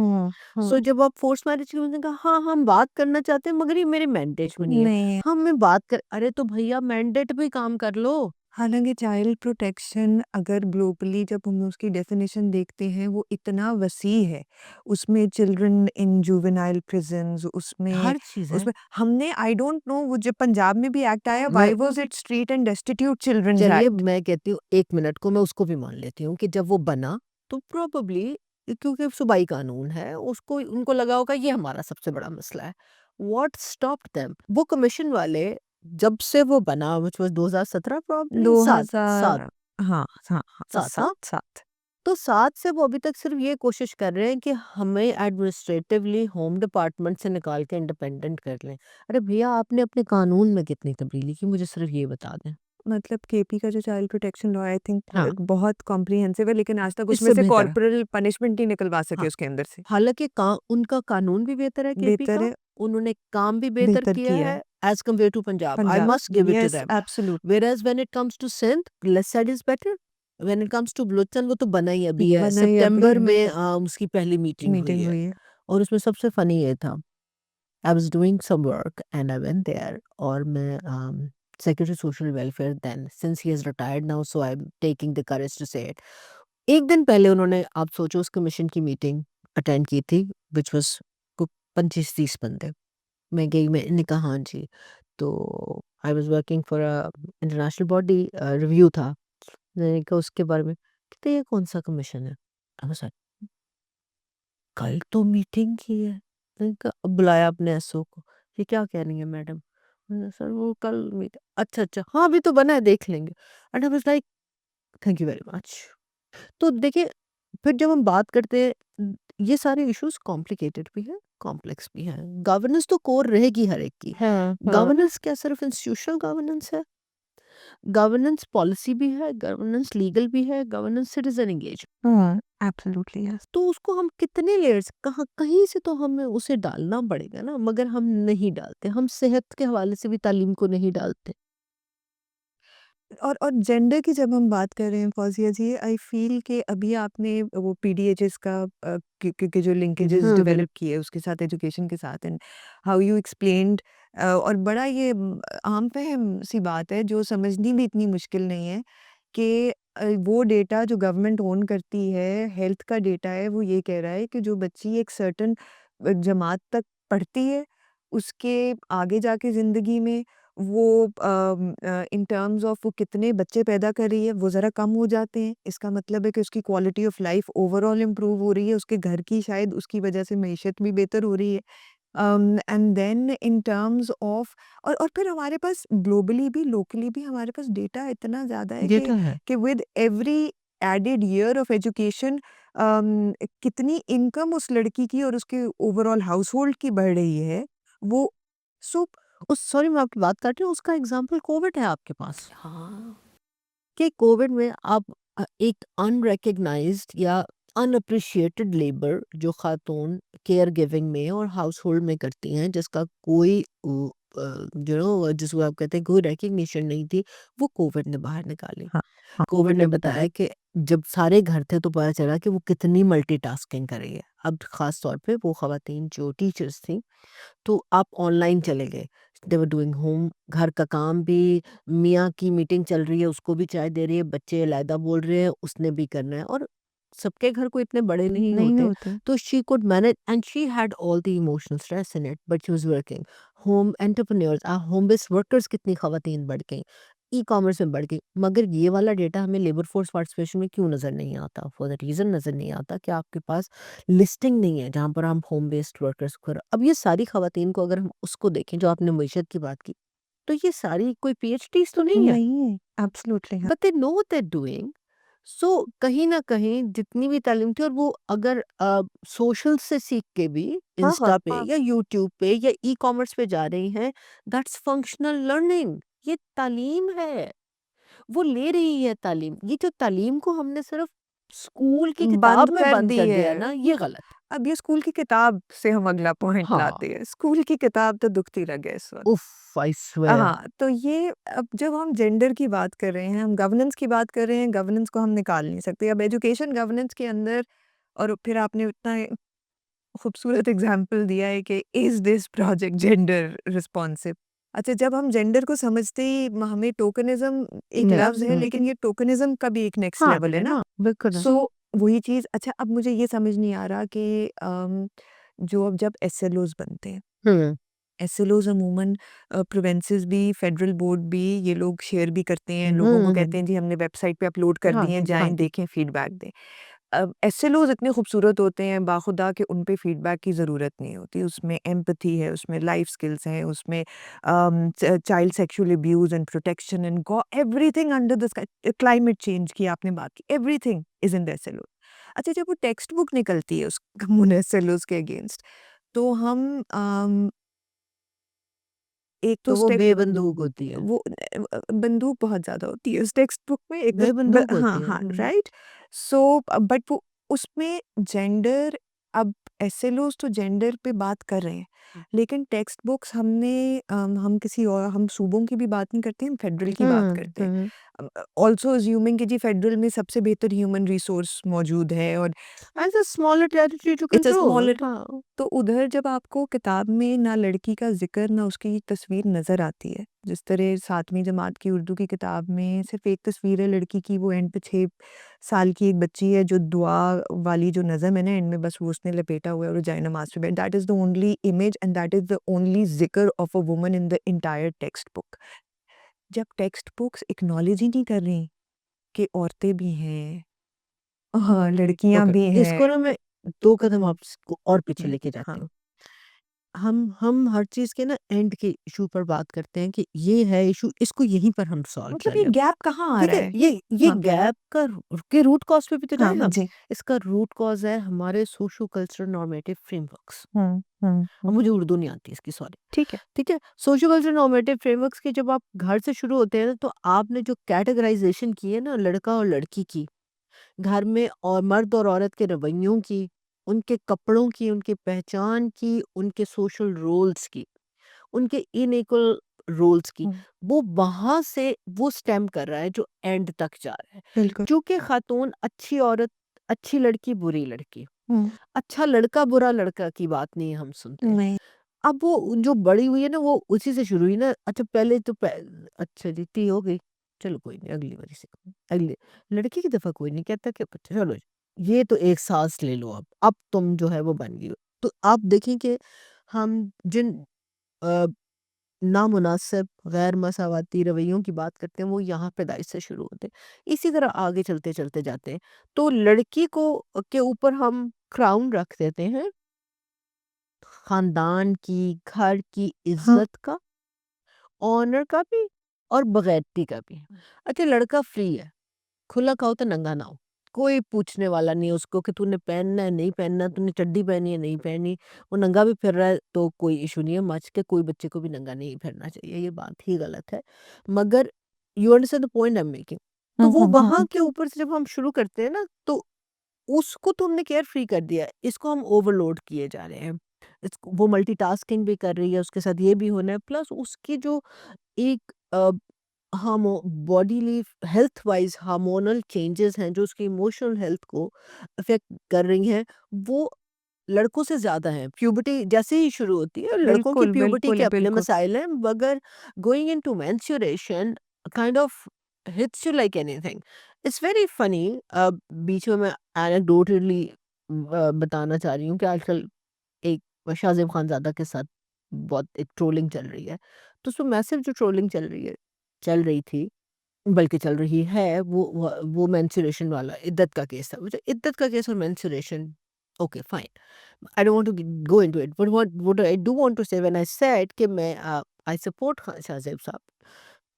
सो जब आप फोर्स मैरिज की उन्होंने कहा हाँ हम बात करना चाहते हैं, मगर ये मेरे मैंडेट में नहीं है। नहीं। हम में बात कर, अरे तो भैया मैंडेट भी काम कर लो। हालाँकि चाइल्ड प्रोटेक्शन अगर ग्लोबली जब हम उसकी डेफ़िनिशन देखते हैं वो इतना वसीह है। उसमें चिल्ड्रन इन जुवेनाइल प्रिज़न्स उसमें हर चीज़ है। उसमें हमने आई डोंट नो वो जब पंजाब में भी एक्ट आया मैं why was it street and destitute childrens चलिए एक्ट? मैं कहती हूँ 1 मिनट को मैं उसको भी मान लेती हूँ कि जब वो बना तो प्रोबेबली क्योंकि सूबाई कानून है उसको उनको लगा होगा ये हमारा सबसे बड़ा मसला है। What stopped them? वो कमीशन वाले जब से वो बना व्हिच वाज़ 2017 प्रोबेबली 7 7 2000 हाँ, हाँ, हाँ, 7 हाँ? 7-7 तो 7 से वो अभी तक सिर्फ ये कोशिश कर रहे हैं कि हमें एडमिनिस्ट्रेटिवली होम डिपार्टमेंट से निकाल के इंडिपेंडेंट कर लें। अरे भैया आपने अपने कानून में कितनी तब्दीली की मुझे सिर्फ ये बता दें। मतलब केपी का जो चाइल्ड प्रोटेक्शन लॉ है आई थिंक हाँ, बहुत कॉम्प्रिहेंसिव है लेकिन आज तक उसमें इससे से बेहतर है। कॉर्पोरल पनिशमेंट नहीं निकलवा सके हाँ, उसके अंदर से। हालाँकि का उनका कानून भी बेहतर है केपी बेहतर का, है, उन्होंने काम भी बेहतर बेहतर किया किया है। है as compare to Punjab. I Punjab must give it to yes them. Absolute whereas when it comes to Sindh, less side is better. When it comes to Balochistan वो तो बना ही अभी है। बना ही अभी सितंबर है, में उसकी पहली मीटिंग हुई मीटिंग है हुई है। और उसमें सबसे फ़नी ये था, I was doing some work and I went there और मैं secretary social welfare then since he is retired now so I am taking the courage to say it. 1 दिन पहले उन्होंने आप सोचो उस कमीशन की मीटिंग अटेंड की थी व्हिच वाज़ को 25-30 बंदे। मैं गई मैंने कहा हाँ जी। तो I was working for international body review था। मैंने कहा उसके बारे में, कहते ये कौन-सा कमीशन है? आई वाज़ लाइक कल तो मीटिंग की है। मैंने कहा अब बुलाया अपने एसओ को, ये क्या कह रही हैं मैडम? मैंने सर वो कल मीट अच्छा, अच्छा, हाँ अभी तो बना है देख लेंगे। And I was like thank you very much. तो देखिए, फिर जब हम बात करते हैं ये सारे इश्यूज़ कॉम्प्लिकेटेड भी हैं, कॉम्प्लेक्स भी हैं। गवर्नेंस तो कोर रहेगी हर एक की। हाँ, हाँ। गवर्नेंस क्या सिर्फ़ इंस्टीट्यूशनल गवर्नेंस है? गवर्नेंस पॉलिसी भी है, गवर्नेंस लीगल भी है, गवर्नेंस सिटीज़न एंगेजमेंट। हाँ, एब्सोल्युटली यस। तो उसको हम कितने लेयर्स कहाँ कहीं से तो हमें उसे डालना पड़ेगा ना, मगर हम नहीं डालते। हम सेहत के हवाले से भी तालीम को नहीं डालते। और जेंडर की जब हम बात कर रहे हैं फ़ौज़िया जी, आई फ़ील कि अभी आपने वो पीडीएचएस का के जो लिंकेजेस हाँ, बिल्कुल। डेवलप किए उसके साथ एजुकेशन के साथ एंड हाउ यू एक्सप्लेन्ड और बड़ा ये आम फ़हम सी बात है जो समझनी भी इतनी मुश्किल नहीं है कि वो डेटा जो गवर्नमेंट ओन करती है, हेल्थ का डेटा है, वो ये कह रहा है कि जो बच्ची एक सर्टेन जमात तक पढ़ती है, उसके आगे जाके ज़िंदगी में वो इन टर्म्स ऑफ वो कितने बच्चे पैदा कर रही है, वो ज़रा कम हो जाते हैं। इसका मतलब है कि उसकी quality of life overall improve हो रही है, उसके घर की शायद उसकी वजह से मईशत भी बेहतर हो रही है। And then in terms of और फिर हमारे पास ग्लोबली भी, लोकली भी हमारे पास डेटा इतना ज़्यादा है ये तो है। कि with every added year of education कितनी इनकम उस लड़की की और उसके ओवरऑल हाउसहोल्ड की बढ़ रही है, वो सो उस सॉरी मैं आपकी बात काट रही हूँ, उसका एग्ज़ाम्पल कोविड है आपके पास। हाँ। कि कोविड में आप एक अनरिकॉग्नाइज्ड या अनअप्रिशिएटेड लेबर जो खातून केयर गिविंग में और हाउसहोल्ड में करती हैं जिसका कोई जिसको आप कहते हैं कोई रिकग्निशन नहीं थी, वो कोविड ने बाहर निकाली। हाँ, हाँ, कोविड ने बताया कि जब सारे घर थे तो पता चला कि वो कितनी मल्टीटास्किंग कर रही है। अब खास तौर पे वो खवातीन जो टीचर्स थी, तो आप ऑनलाइन चले गए। दे वर डूइंग होम, घर का काम भी, मियाँ की मीटिंग चल रही है, उसको भी चाय दे रही है, बच्चे अलहदा बोल रहे हैं, उसने भी करना है और सबके घर कोई इतने बड़े नहीं नहीं होते। होते। तो she could manage and she had all the emotional stress in it but she was working. Home entrepreneurs home based workers कितनी खवातीन बढ़ गईं, ई-कॉमर्स में बढ़ गई। मगर ये वाला डेटा हमें लेबर फोर्स पार्टिसिपेशन में क्यों नज़र नहीं आता? फॉर द रीज़न नज़र नहीं आता कि आपके पास लिस्टिंग नहीं है जहाँ पर हम होम बेस्ड वर्कर्स को अब ये सारी खवातीन को अगर हम उसको देखें जो आपने मईशत की बात की, तो ये सारी कोई पीएचडीज़ तो नहीं है, नहीं है, एब्सोल्युटली हाँ। But they know what they are doing. So कहीं न कहीं जितनी भी तालीम थी और वो अगर सोशल से सीख के भी हाँ, हाँ, इंस्टा पे हाँ। या यूट्यूब पे या ई-कॉमर्स पे जा रही हैं, दैट्स फंक्शनल लर्निंग। ये तालीम है। वो ले रही है तालीम। ये जो तालीम को हमने सिर्फ स्कूल की बंद किताब में कर बंद दी कर दिया है है। ना, ये गलत है। अब ये स्कूल की किताब से हम अगला पॉइंट हाँ, लाते हैं। स्कूल की किताब तो दुखती लगे इस वक़्त। उफ़! आई स्वेयर हाँ, तो ये अब जब हम जेंडर की बात कर रहे हैं, हम गवर्नेंस की बात कर रहे हैं, गवर्नेंस को हम निकाल नहीं सकते। अब एजुकेशन गवर्नेंस के अंदर और फिर आपने इतना खूबसूरत एग्ज़ाम्पल दिया है कि is this project gender responsive? अच्छा, जब हम जेंडर को समझते ही हमें टोकनिज्म एक लफ्ज़ है, लेकिन ये टोकनिज्म का भी एक नेक्स्ट हाँ, लेवल है ना? बिल्कुल। सो वही चीज़ अच्छा अब मुझे ये समझ नहीं आ रहा कि जो अब जब एसएलओज़ बनते हैं, हुँ, एसएलओज़ अमूमन प्रोविंसेस भी, फेडरल बोर्ड भी ये लोग शेयर भी करते हैं, लोगों को कहते हुँ, हैं जी हमने वेबसाइट पे अपलोड कर हाँ, दिए हैं, जाएँ हाँ। देखें, फीडबैक दें। एसएलओज़ इतने खूबसूरत होते हैं बाखुदा कि उन पे फीडबैक की ज़रूरत नहीं होती। उसमें एम्पैथी है, उसमें लाइफ स्किल्स हैं, उसमें child sexual abuse and protection and गॉ everything under the sky climate change की आपने बात की, everything is in the SLO. अच्छा जब वो टेक्स्ट बुक निकलती है उस उन एसएलओज़ के अगेंस्ट तो हम एक तो तो उस वो टेक बेबंदूक होती है। वो बंदूक बहुत ज़्यादा होती है उस टेक्स्ट बुक में एक तो बेबंदूक हाँ, होती है। हाँ, राइट? सो बट वो उसमें जेंडर अब एसएलओज़ तो जेंडर पे बात कर रहे हैं, लेकिन टेक्स्ट बुक्स हम किसी और हम सूबों की भी बात नहीं करते, हम फेडरल की बात हुँ, करते हैं। हुँ। ऑल्सो अज्यूमिंग कि जी फेडरल में सबसे बेहतर ह्यूमन रिसोर्स मौजूद है और as a smaller territory to it's a control. Smaller हाँ। तो उधर जब आपको किताब में ना लड़की का ज़िक्र ना उसकी तस्वीर नज़र आती है, जिस तरह 7वीं जमात की उर्दू की किताब में सिर्फ़ एक तस्वीर है लड़की की वो एंड पे 6 साल की एक बच्ची है जो दुआ वाली जो नज़म है ना एंड में बस वो उसने लपेटा हुआ है और वो जाए नमाज़ पे बैठ that is the only image and that is the only ज़िक्र of a woman in the entire text book. जब टेक्स्ट बुक्स एक्नॉलेज ही नहीं कर रही कि औरतें भी हैं, हाँ, लड़कियाँ ओके, भी हैं। इसको ना मैं 2 कदम आपको और पीछे हुँ, लेके जाती हाँ। हूँ। हम हर चीज़ के ना एंड के इश्यू पर बात करते हैं कि ये है इश्यू, इसको यहीं पर हम सॉल्व मतलब कर ये लें। गैप कहाँ आ ठीक रहा है? है? ये हाँ, गैप का के रूट कॉज़ पे भी तो हाँ, जाएँ हम। जी। इसका रूट कॉज़ है हमारे सोशो कल्चरल नॉर्मेटिव फ्रेमवर्क्स। हुँ, हुँ, अब हुँ। मुझे उर्दू नहीं आती इसकी, सॉरी। ठीक है। ठीक है? सोशो कल्चरल नॉर्मेटिव फ्रेमवर्क्स के जब आप घर से शुरू होते हैं ना, तो आपने जो कैटेगराइज़ेशन की है ना लड़का और लड़की की, घर में और मर्द और औरत के रवैयों की, उनके कपड़ों की, उनकी पहचान की, उनके सोशल रोल्स की, उनके इनइक्वल रोल्स की, हुँ, वो वहाँ से वो स्टेम कर रहा है जो एंड तक जा रहा है। बिल्कुल। क्योंकि खातून अच्छी औरत, अच्छी लड़की, बुरी लड़की, हुँ, अच्छा लड़का, बुरा लड़का की बात नहीं हम सुनते। नहीं, अब वो जो बड़ी हुई है ना वो उसी से शुरू हुई ना। अच्छा पहले तो अच्छा जी टी हो गई, चलो कोई नहीं अगली बारी से अगली लड़की की दफा कोई नहीं कहता कि चलो ये तो एक सांस ले लो, अब तुम जो है वो बन गई हो। तो आप देखें कि हम जिन अ, नामुनासिब गैर मसावाती रवैयों की बात करते हैं वो यहाँ पैदाइश से शुरू होते हैं, इसी तरह आगे चलते चलते जाते हैं। तो लड़की को के ऊपर हम क्राउन रख देते हैं खानदान की, घर की हाँ, इज्जत का, ऑनर का भी और बगैरती का भी। अच्छा लड़का फ्री है, खुला खाओ तो नंगा ना हो। कोई पूछने वाला नहीं है उसको कि तूने पहनना है, नहीं पहनना, तूने चड्डी पहनी है, नहीं पहनी। वो नंगा भी फिर रहा है तो कोई इश्यू नहीं है, मच के कोई बच्चे को भी नंगा नहीं फिरना चाहिए, ये बात ही गलत है। मगर you understand the point I am making. तो हुँ, वो हुँ, वहाँ के ऊपर से जब हम शुरू करते हैं ना तो उसको तो हमने केयर फ्री कर दिया है, इसको हम ओवरलोड किए जा रहे हैं। वो मल्टीटास्किंग भी कर रही है, उसके साथ ये भी होना है, प्लस उसकी जो एक हार्मो bodily health wise hormonal changes हैं जो उसकी इमोशनल हेल्थ को अफेक्ट कर रही हैं, वो लड़कों से ज़्यादा हैं। प्यूबर्टी जैसे ही शुरू होती है, लड़कों की बिल्कुल, प्यूबर्टी बिल्कुल, के अपने बिल्कुल। मसाइल हैं, मगर going into menstruation kind of hits you like anything. It's very funny. बीच में मैं एनेक्डोटली बताना चाह रही हूँ कि आजकल एक शाहज़ेब खानज़ादा के साथ बहुत एक ट्रोलिंग चल रही है। तो उसमें मैसिव जो ट्रोलिंग चल रही थी, बल्कि चल रही है, वो मेंस्ट्रुएशन वाला इद्दत का केस था। मुझे इद्दत का केस और menstruation okay fine. I don't want to go into it, but what I do want to say when I said कि मैं आई सपोर्ट खान शाहज़ेब साहब,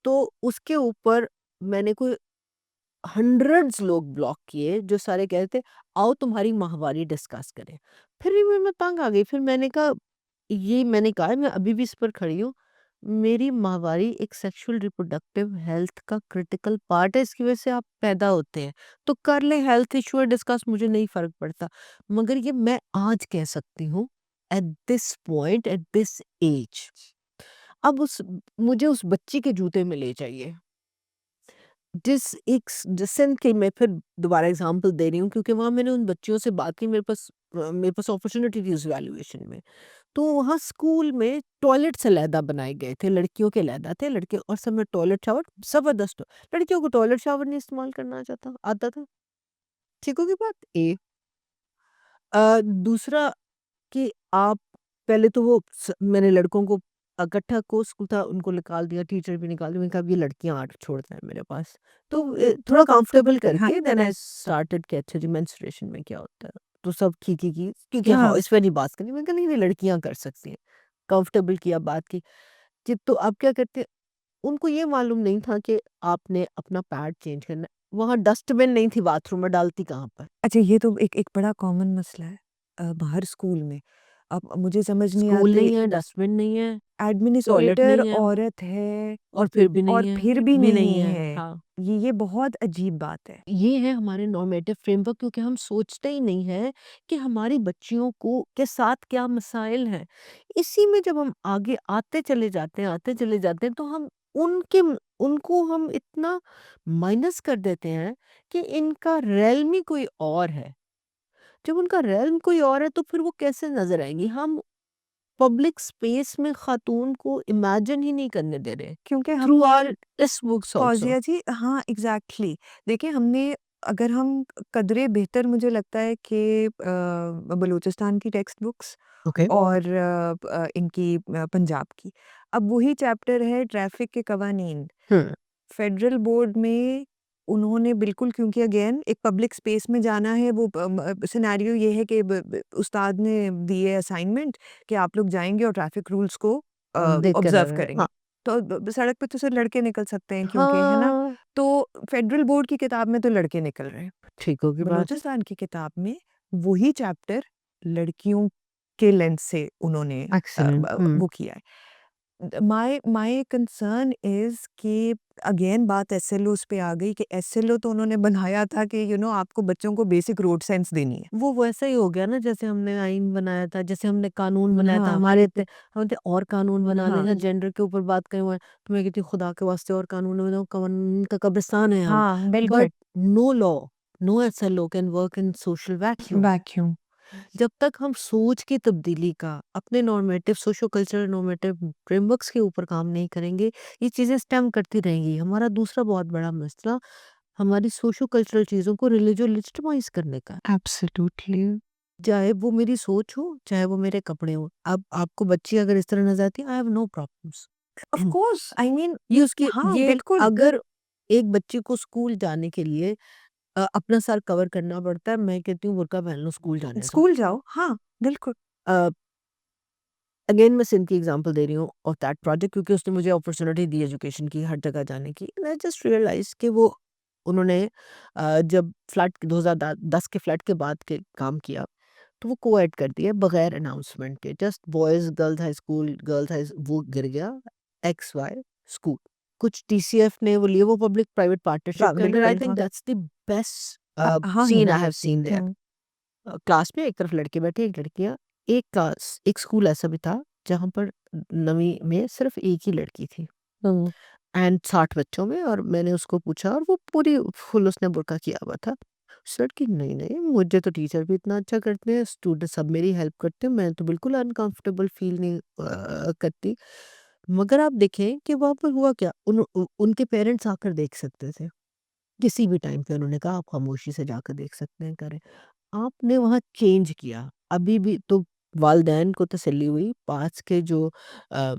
तो उसके ऊपर मैंने कोई हंड्रेड्स लोग ब्लॉक किए जो सारे कह रहे थे आओ तुम्हारी माहवारी डिस्कस करें। फिर भी मैं तंग आ गई। फिर मैंने कहा ये मैंने कहा मैं अभी भी इस पर खड़ी हूँ। मेरी माहवारी एक सेक्सुअल रिप्रोडक्टिव हेल्थ का क्रिटिकल पार्ट है, इसकी वजह से आप पैदा होते हैं। तो कर लें हेल्थ इशू डिस्कस, मुझे नहीं फ़र्क पड़ता। मगर ये मैं आज कह सकती हूँ at this point, at this age. अब उस मुझे उस बच्ची के जूते में ले जाइए। जिस के मैं फिर दोबारा एग्ज़ाम्पल दे रही हूँ क्योंकि वहाँ मैंने उन बच्चियों से बात की, मेरे पास अपॉर्च्युनिटी थी उस वैल्यूएशन में। तो वहाँ स्कूल में टॉयलेट्स अलहदा बनाए गए थे, लड़कियों के अलहदा थे, लड़के और सब में टॉयलेट शावर ज़बरदस्त। लड़कियों को टॉयलेट शावर नहीं इस्तेमाल करना आता था। ठीक होगी बात ए। दूसरा कि आप पहले तो वो मैंने लड़कों को इकट्ठा को स्कूल था उनको निकाल दिया, टीचर भी निकाल दिया। मैंने कहा अब ये लड़कियां आठ छोड़ते हैं मेरे पास, तो थोड़ा कंफर्टेबल करके देन आई स्टार्टेड कि अच्छा जी मेंस्ट्रुएशन में क्या होता है। तो सब की क्योंकि हाँ इस पर नहीं बात करनी। मैंने कहा नहीं लड़कियां कर सकती हैं। कंफर्टेबल किया बात की कि तो आप क्या करते हैं। उनको ये मालूम नहीं था कि आपने अपना पैड चेंज करना है। वहाँ डस्टबिन नहीं थी बाथरूम में, डालती कहाँ पर। अच्छा, ये तो एक बड़ा कॉमन मसला है बाहर स्कूल में। अब मुझे समझ नहीं स्कूल आते, नहीं है, डस्टबिन नहीं है, टॉयलेट एडमिनिस्ट्रेटर नहीं है औरत है और फिर भी और नहीं है, फिर भी भी नहीं नहीं है। है। हाँ, ये बहुत अजीब बात है। ये है हमारे नॉर्मेटिव फ्रेमवर्क, क्योंकि हम सोचते ही नहीं है कि हमारी बच्चियों को के साथ क्या मसाइल हैं। इसी में जब हम आगे आते चले जाते हैं तो हम उनके उनको हम इतना माइनस कर देते हैं कि इनका रेल्म ही कोई और है। जब उनका रेल्म कोई और है तो फिर वो कैसे नज़र आएँगी? हम पब्लिक स्पेस में खातून को इमेजिन ही नहीं करने दे रहे। क्योंकि थ्रू हमने our text books also. Fauzia ji, हाँ, एग्ज़ैक्टली। देखिए, हमने अगर हम कदरे बेहतर, मुझे लगता है कि बलूचिस्तान की टेक्स्ट बुक्स ओके। और इनकी पंजाब की। अब वही चैप्टर है ट्रैफ़िक के कवानीन। हुँ, फेडरल बोर्ड में उन्होंने बिल्कुल, क्योंकि अगेन एक पब्लिक स्पेस में जाना है, वो सिनेरियो ये है कि उस्ताद ने दिए असाइनमेंट कि आप लोग जाएंगे और ट्रैफिक रूल्स को देख कर ऑब्जर्व रहे हैं। करेंगे। हाँ, तो सड़क पे तो सिर्फ लड़के निकल सकते हैं, क्योंकि है ना। हाँ, तो फेडरल बोर्ड की किताब में तो लड़के निकल रहे हैं। ठीक होगी बात। बलूचिस्तान की किताब में वही चैप्टर लड़कियों के लेंस से उन्होंने एक्सीलेंट। वो किया है। माय कंसर्न इज़ कि अगेन बात एसएलओज़ पे आ गई कि एसएलओ तो उन्होंने बनाया था कि आपको बच्चों को बेसिक रोड सेंस देनी है। वो वैसा ही हो गया ना जैसे हमने आइन बनाया था, जैसे हमने कानून बनाया था। हाँ, हमारे इतने हम इतने और कानून बनाने हाँ, हैं जेंडर के ऊपर बात करें हुए। तो मैं कहती हूँ खुदा के वास्ते और कानून बनाओ, कानून का कब्रिस्तान है हम। हाँ, बिल्कुल। But no law, no SLO can work in social vacuum. Vacuum. जब तक हम सोच की तब्दीली का अपने normative socio cultural normative frameworks के ऊपर काम नहीं करेंगे, ये चीज़ें स्टेम करती रहेंगी। हमारा दूसरा बहुत बड़ा मसला हमारी सोशो कल्चरल चीज़ों को रिलीजो लेजिटिमाइज करने का है। एब्सोल्युटली। चाहे वो मेरी सोच हो, चाहे वो मेरे कपड़े हों। अब आपको बच्ची अगर इस तरह नज़र आती है, I have no problems. Of course, I mean, ये उसकी हाँ, ये बिल्कुल। अगर एक बच्चे को स्कूल जाने के लिए अपना सर कवर करना पड़ता है, मैं कहती हूँ बुर्का पहन लो, स्कूल जाने दो। स्कूल जाओ, हाँ, बिल्कुल। अ अगेन मैं सिंध की एग्जांपल दे रही हूँ ऑफ दैट प्रोजेक्ट, क्योंकि उसने मुझे अपॉर्चुनिटी दी एजुकेशन की हर जगह जाने की। एंड आई जस्ट रियलाइज कि वो उन्होंने जब फ्लड 2010 के फ्लड के बाद के काम किया तो वो कोएड कर दिया बगैर अनाउंसमेंट के। जस्ट बॉयज गर्ल्स हाई वो गिर गया एक्स वाई स्कूल। कुछ टीसीएफ ने वो लिए, वो पब्लिक प्राइवेट पार्टनरशिप के अंदर। आई बिल्कुल, थिंक हाँ। दैट्स द बेस्ट हाँ, सीन आई हाँ। Have seen there. हुँ, क्लास में एक तरफ लड़के बैठे, एक लड़कियाँ। एक स्कूल ऐसा भी था जहाँ पर 9वीं में सिर्फ एक ही लड़की थी हुँ। एंड 60 बच्चों में। और मैंने उसको पूछा और वो पूरी फुल उसने बुर्का किया हुआ था। उस लड़की नहीं नहीं मुझे तो टीचर भी इतना अच्छा करते हैं, स्टूडेंट सब मेरी हेल्प करते हैं, मैं तो बिल्कुल अनकंफर्टेबल फील नहीं करती। मगर आप देखें कि वहाँ पर हुआ क्या, उनके पेरेंट्स आकर देख सकते थे किसी भी टाइम पे। उन्होंने कहा आप खामोशी से जाकर देख सकते हैं, करें। आपने वहाँ चेंज किया। अभी भी तो वालिदैन को तसल्ली हुई, पास के जो अ,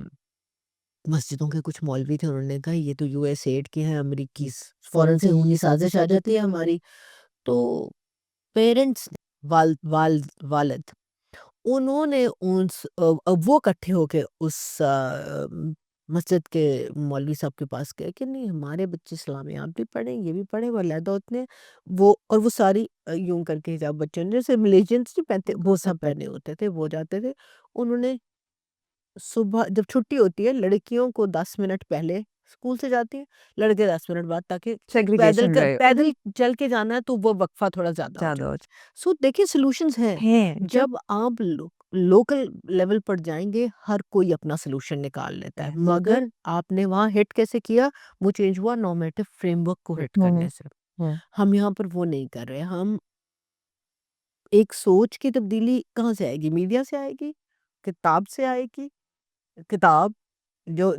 मस्जिदों के कुछ मौलवी थे, उन्होंने कहा ये तो यूएसएड के हैं, अमेरिकी फ़ौरन से खूनी साज़िश आ जाती है हमारी। तो पेरेंट्स वालिद उन्होंने वो इकट्ठे होके उस मस्जिद के मौलवी साहब के पास गए कि नहीं हमारे बच्चे इस्लामियात भी पढ़ें, ये भी पढ़ें, वो अलहदा होते हैं। वो और वो सारी यूं करके हिजाब बच्चों ने जैसे मलेशियंस नहीं पहनते वो सब पहने होते थे, वो जाते थे। उन्होंने सुबह जब छुट्टी होती है लड़कियों को 10 मिनट पहले स्कूल से जाती है, लड़के 10 मिनट बाद, ताकि सेग्रीगेशन रहे। पैदल चल के जाना है तो वो वक्फा थोड़ा ज्यादा हो ज़्यादा जाए। हो सो देखिए सॉल्यूशंस हैं। हैं, जो जब आप लोकल लेवल पर जाएंगे हर कोई अपना सोल्यूशन निकाल लेता है, मगर आपने वहाँ हिट कैसे किया, वो चेंज हुआ नॉर्मेटिव फ्रेमवर्क को हिट हुँ, करने से। हुँ। हम यहाँ पर वो नहीं कर रहे। हम एक सोच की तब्दीली कहाँ से आएगी, मीडिया से आएगी किताब से आएगी, किताब जो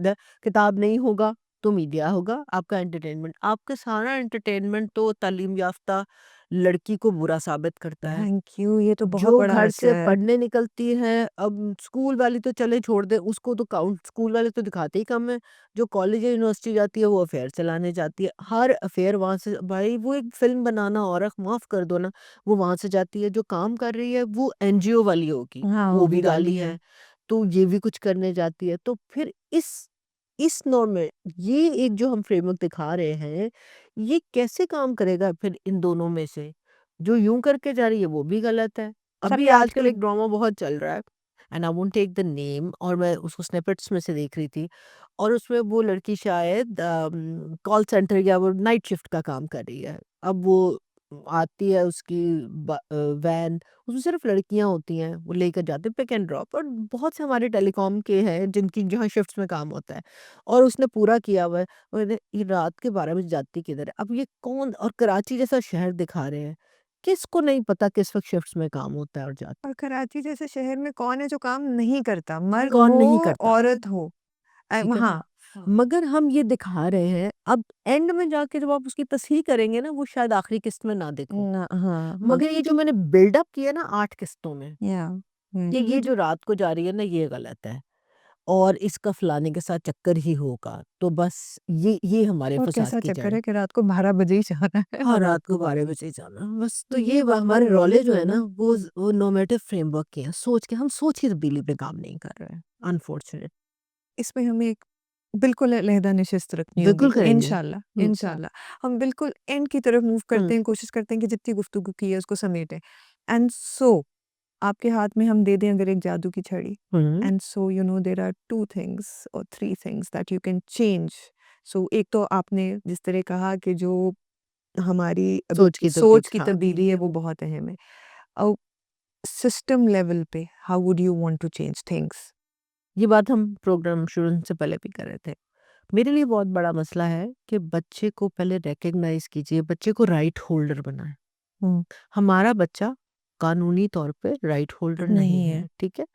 किताब नहीं होगा तो मीडिया होगा, आपका एंटरटेनमेंट, आपका सारा एंटरटेनमेंट तो तालीम याफ्ता लड़की को बुरा साबित करता है। थैंक यू, ये तो बहुत जो बड़ा घर हास्य से है। पढ़ने निकलती है, अब स्कूल वाली तो चले छोड़ दे, उसको तो काउंट स्कूल वाले तो दिखाते ही कम है। जो कॉलेज या यूनिवर्सिटी जाती है वो अफेयर चलाने जाती है, हर अफेयर वहां से, भाई वो एक फिल्म बनाना और माफ कर दो ना, वो वहां से जाती है। जो काम कर रही है वो एनजीओ वाली होगी, हाँ, वो वो भी भी गाली गाली है। है। तो ये भी कुछ करने जाती है। तो फिर इस नॉर्म में ये एक जो हम फ्रेमवर्क दिखा रहे हैं, ये कैसे काम करेगा फिर इन दोनों में से? जो यूं करके जा रही है वो भी गलत है। सर अभी ये आजकल आजकल एक ड्रामा बहुत चल रहा है, and I won't take the name, और मैं उसको स्निपेट्स में से देख रही थी, और उसमें वो लड़की शायद कॉल सेंटर या वो नाइट शिफ्ट का काम कर रही है। अब वो आती है, उसकी वैन, उसमें सिर्फ लड़कियां होती हैं, वो लेकर जाते हैं पिक एंड ड्रॉप, और बहुत से हमारे टेलीकॉम के हैं जिनकी जहाँ शिफ्ट्स में काम होता है, और उसने पूरा किया हुआ है। ये रात के 12 बजे जाती किधर है? अब ये कौन, और कराची जैसा शहर दिखा रहे हैं, किसको नहीं पता किस वक्त शिफ्ट्स में काम होता है और जाता और कराची जैसे शहर में कौन है जो काम नहीं करता? है, मर्द कौन हो, नहीं करता, औरत हो। ठीक है। हाँ। मगर हम ये दिखा रहे हैं, अब एंड में जाके जब आप उसकी तस्हीर करेंगे ना, वो शायद आखिरी किस्त में ना देखो। ना, हाँ, मगर ये जो मैंने बिल्डअप किया ना 8 किस्तों में, या कि ये जो रात को जा रही है ना, ये गलत है, और इसका फलाने के साथ चक्कर ही होगा, तो बस ये हमारे और फसाद कैसा की जड़ चक्कर है। है कि रात को 12 बजे ही जाना है हाँ, और रात रात को को 12 12 बजे ही जाना, बस। तो ये ये हमारे रौले जो है ना, वो नॉर्मेटिव फ्रेमवर्क के हैं, हम सोच की तब्दीली पे काम नहीं कर रहे हैं, अनफॉर्चुनेट। इसमें हमें एक बिल्कुल अलहदा नशिस्त रखनी होगी। बिल्कुल करेंगे। इंशाल्लाह, हम्म। इंशाल्लाह। हम बिल्कुल एंड की तरफ मूव करते हैं, कोशिश करते हैं कि जितनी गुफ्तगू की है उसको समेटें। एंड सो आपके हाथ में हम दे दें अगर एक जादू की छड़ी, hmm. And so you know there are 2 things और 3 things that you can change. So एक तो आपने जिस तरह कहा कि जो हमारी अभी सोच की तब्दीली, सोच की हाँ। तब्दीली है वो बहुत अहम है। और सिस्टम लेवल पे how would you want to change things? ये बात हम प्रोग्राम शुरू से पहले भी कर रहे थे। मेरे लिए बहुत बड़ा मसला है कि बच्चे को पहले रिकॉग्नाइज कीजिए, बच्चे को राइट होल्डर बनाएं। हुँ, हमारा बच्चा कानूनी तौर पे राइट होल्डर नहीं नहीं है। है, ठीक है।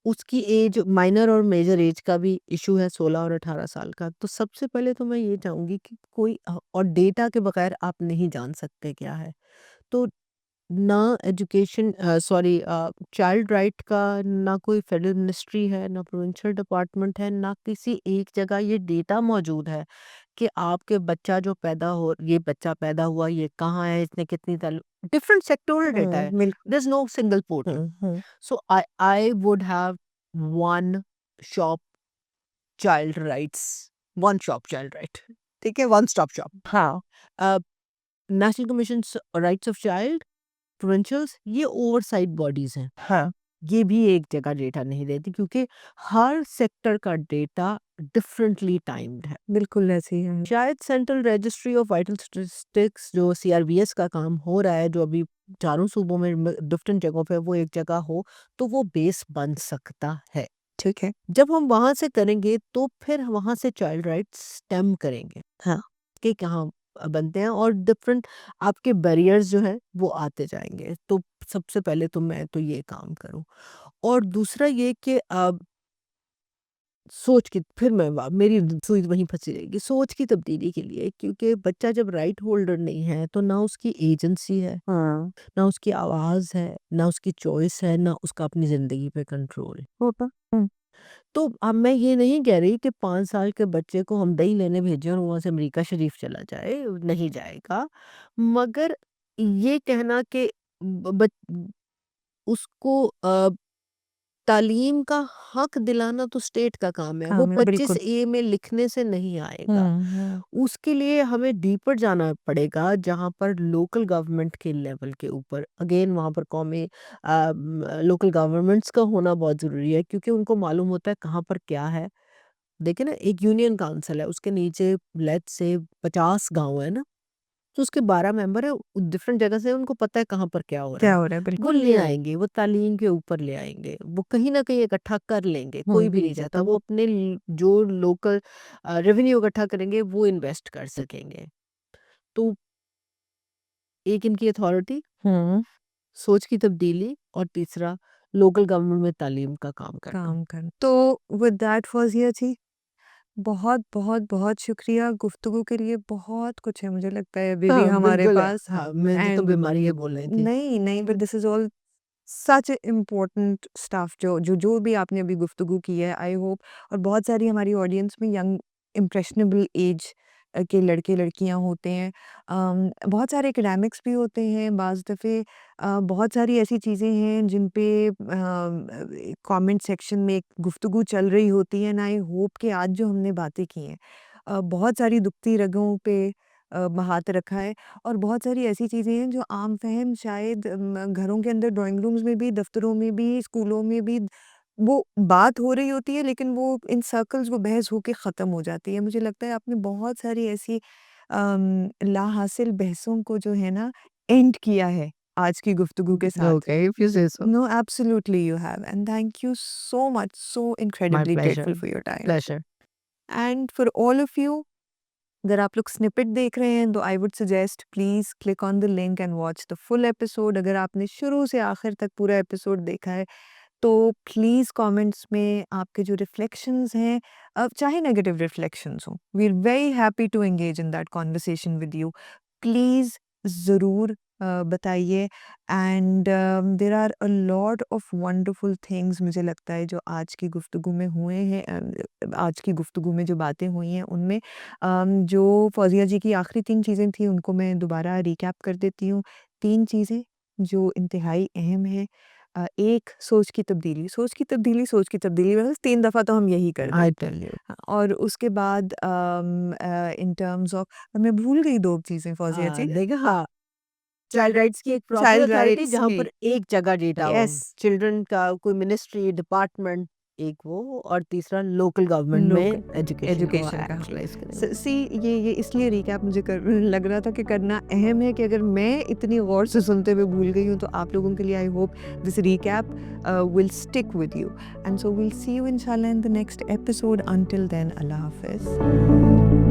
उसकी एज, माइनर और मेजर एज का भी इशू है, 16 और 18 साल का। तो सबसे पहले तो मैं ये चाहूंगी कि कोई और डेटा के बगैर आप नहीं जान सकते क्या है। तो ना एजुकेशन, सॉरी, चाइल्ड राइट का ना कोई फेडरल मिनिस्ट्री है, ना प्रोविंशियल डिपार्टमेंट है, ना किसी एक जगह ये डेटा मौजूद है कि आपके बच्चा जो पैदा हो, ये बच्चा पैदा हुआ, ये कहाँ है, इसने कितनी डिफरेंट सेक्टोरल डेटा है। बिल्कुल। There is no single portal. हुँ। So I would have one shop child rights, one shop child right, ठीक है, वन स्टॉप शॉप। हाँ। National commission rights of child, provincials, ये ओवरसाइट बॉडीज हैं। हाँ। ये भी एक जगह डेटा नहीं देती, क्योंकि हर सेक्टर का डेटा डिफरेंटली टाइम्ड है। बिल्कुल ऐसे ही है। शायद central registry of vital statistics जो सीआरबीएस का काम हो रहा है, जो अभी चारों सूबों में डिफरेंट जगहों पे, वो एक जगह हो तो वो बेस बन सकता है। ठीक है। जब हम वहां से करेंगे तो फिर वहां से चाइल्ड राइट्स स्टेम करेंगे हाँ। कि कहाँ बनते हैं, और डिफरेंट आपके बैरियर्स जो हैं वो आते जाएंगे। तो सबसे पहले तो मैं तो ये काम करूं, और दूसरा ये कि सोच की, फिर मेरी सुई वहीं फंसी रहेगी, सोच की तब्दीली के लिए, क्योंकि बच्चा जब राइट होल्डर नहीं है तो ना उसकी एजेंसी है, हाँ। ना उसकी आवाज़ है, ना उसकी चॉइस है, ना उसका अपनी ज़िंदगी पे कंट्रोल है। होता। हुँ। तो अब मैं ये नहीं कह रही कि 5 साल के बच्चे को हम दही लेने भेजें और वहाँ से अमेरिका शरीफ चला जाए, नहीं जाएगा। मगर ये कहना कि ब बच उसको तालीम का हक दिलाना तो स्टेट का काम है, वो काम है, बिल्कुल। 25A में लिखने से नहीं आएगा। हुँ, हुँ। उसके लिए हमें डीपर जाना पड़ेगा, जहाँ पर लोकल गवर्नमेंट के लेवल के ऊपर, अगेन वहाँ पर कौमी लोकल गवर्नमेंट्स का होना बहुत ज़रूरी है, क्योंकि उनको मालूम होता है कहाँ पर क्या है। देखिए ना, एक यूनियन काउंसिल है, उसके नीचे लेट्स से 50 गाँव है ना, तो उसके 12 मेंबर है, डिफरेंट जगह से, उनको पता है कहाँ पर क्या हो रहा क्या है। हो रहा है? वो बिल्कुल। ले आएँगे, वो तालीम के ऊपर ले आएँगे, वो कहीं न कहीं इकट्ठा कर लेंगे, कोई हुँ। भी नहीं चाहता, वो अपने जो लोकल रेवेन्यू इकट्ठा करेंगे वो इन्वेस्ट कर सकेंगे। तो एक इनकी अथॉरिटी, हुँ। सोच की तब्दीली, और तीसरा लोकल गवर्नमेंट में तालीम का काम करना। काम करना। तो विद दैट फौजिया जी, बहुत बहुत बहुत शुक्रिया गुफ्तगू के लिए। बहुत कुछ है मुझे लगता है अभी भी हाँ, हमारे बिल्कुल है। पास। हाँ, मुझे तो एंड बीमारी ये बोल रही थी। नहीं नहीं, but this is all such important stuff जो भी आपने अभी गुफ्तगू की है, आई होप। और बहुत सारी हमारी ऑडियंस में यंग इम्प्रेशनेबल एज के लड़के लड़कियां होते हैं। बहुत सारे एकेडमिक्स भी होते हैं बाज़ दफ़े। बहुत सारी ऐसी चीज़ें हैं जिन पे कमेंट सेक्शन में एक गुफ्तगू चल रही होती है। एंड आई होप कि आज जो हमने बातें की हैं, बहुत सारी दुखती रगों पे हाथ रखा है। और बहुत सारी ऐसी चीज़ें हैं जो आम फ़हम शायद घरों के अंदर, ड्राइंग रूम्स में भी, दफ्तरों में भी, स्कूलों में भी वो बात हो रही होती है, लेकिन वो इन सर्कल्स वो बहस होके ख़त्म हो जाती है। मुझे लगता है आपने बहुत सारी ऐसी लाहासिल बहसों को जो है ना एंड किया है आज की गुफ्तगू के साथ। ओके, इफ यू से सो। No, absolutely you have. And thank you so much. So my incredibly pleasure, grateful for your time. Pleasure. And for all of you, अगर आप लोग स्निपेट देख रहे हैं तो I would suggest please click on the link and watch the full episode. अगर आपने शुरू से आखिर तक पूरा एपिसोड देखा है तो प्लीज़ कमेंट्स में आपके जो रिफ्लेक्शंस हैं, चाहे नेगेटिव रिफ्लेक्शंस हों, we are very happy to engage in that conversation with you. Please ज़रूर बताइए। And there are a lot of wonderful things मुझे लगता है जो आज की गुफ्तगू में हुए हैं। आज की गुफ्तगू में जो बातें हुई हैं उनमें जो फौजिया जी की आखिरी 3 चीज़ें थी उनको मैं दोबारा रिकैप कर देती हूँ। 3 चीज़ें जो इंतहाई अहम हैं। एक सोच की तब्दीली, सोच की तब्दीली, सोच की तब्दीली, बस 3 दफ़ा तो हम यही कर दें। I tell you. और उसके बाद इन टर्म्स ऑफ, मैं भूल गई 2 चीज़ें फौजिया जी। देखा, हाँ, चाइल्ड राइट्स की एक प्रॉपर चाइल्ड अथॉरिटी राइट्स जहाँ की, पर एक जगह डेटा हो। यस, चिल्ड्रन का कोई मिनिस्ट्री, डिपार्टमेंट एक वो, और तीसरा लोकल गवर्नमेंट लोकल में एजुकेशन को एजुकेशन का। एक्चुअलाइज़ करें। सी ये इसलिए रिकैप मुझे लग रहा था कि करना अहम है कि अगर मैं इतनी गौर से सुनते हुए भूल गई हूँ तो आप लोगों के लिए I hope this recap will stick with you. And so will see you इंशाल्लाह in the next episode. Until then, अल्लाह हाफिज़।